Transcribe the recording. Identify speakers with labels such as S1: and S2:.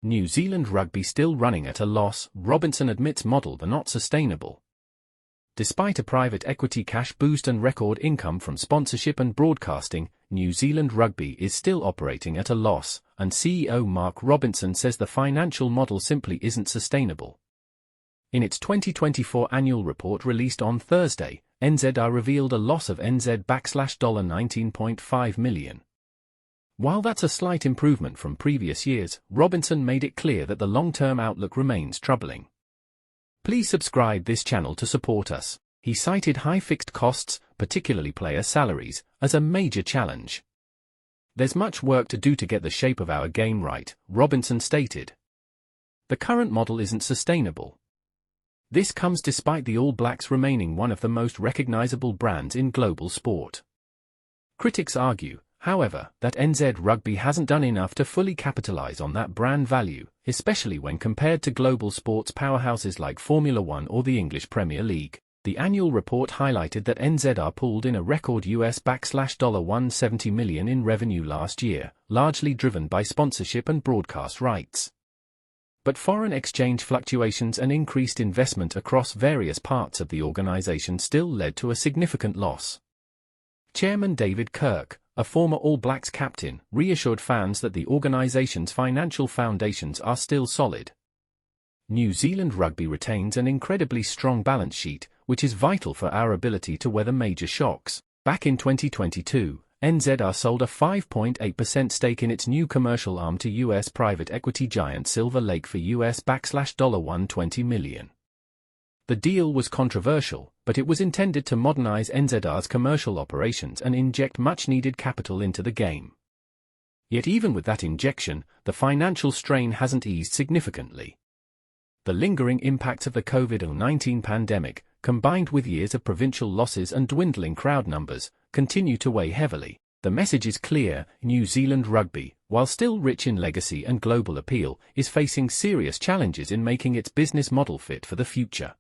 S1: New Zealand Rugby still running at a loss, Robinson admits model are not sustainable. Despite a private equity cash boost and record income from sponsorship and broadcasting, New Zealand Rugby is still operating at a loss, and CEO Mark Robinson says the financial model simply isn't sustainable. In its 2024 annual report released on Thursday, NZR revealed a loss of $19.5 million. While that's a slight improvement from previous years, Robinson made it clear that the long-term outlook remains troubling. Please subscribe this channel to support us. He cited high fixed costs, particularly player salaries, as a major challenge. There's much work to do to get the shape of our game right, Robinson stated. The current model isn't sustainable. This comes despite the All Blacks remaining one of the most recognizable brands in global sport. Critics argue, however, that NZ Rugby hasn't done enough to fully capitalize on that brand value, especially when compared to global sports powerhouses like Formula One or the English Premier League. The annual report highlighted that NZR pulled in a record $170 million in revenue last year, largely driven by sponsorship and broadcast rights. But foreign exchange fluctuations and increased investment across various parts of the organization still led to a significant loss. Chairman David Kirk, a former All Blacks captain, reassured fans that the organization's financial foundations are still solid. New Zealand Rugby retains an incredibly strong balance sheet, which is vital for our ability to weather major shocks. Back in 2022, NZR sold a 5.8% stake in its new commercial arm to US private equity giant Silver Lake for $120 million. The deal was controversial, but it was intended to modernize NZR's commercial operations and inject much-needed capital into the game. Yet even with that injection, the financial strain hasn't eased significantly. The lingering impacts of the COVID-19 pandemic, combined with years of provincial losses and dwindling crowd numbers, continue to weigh heavily. The message is clear: New Zealand Rugby, while still rich in legacy and global appeal, is facing serious challenges in making its business model fit for the future.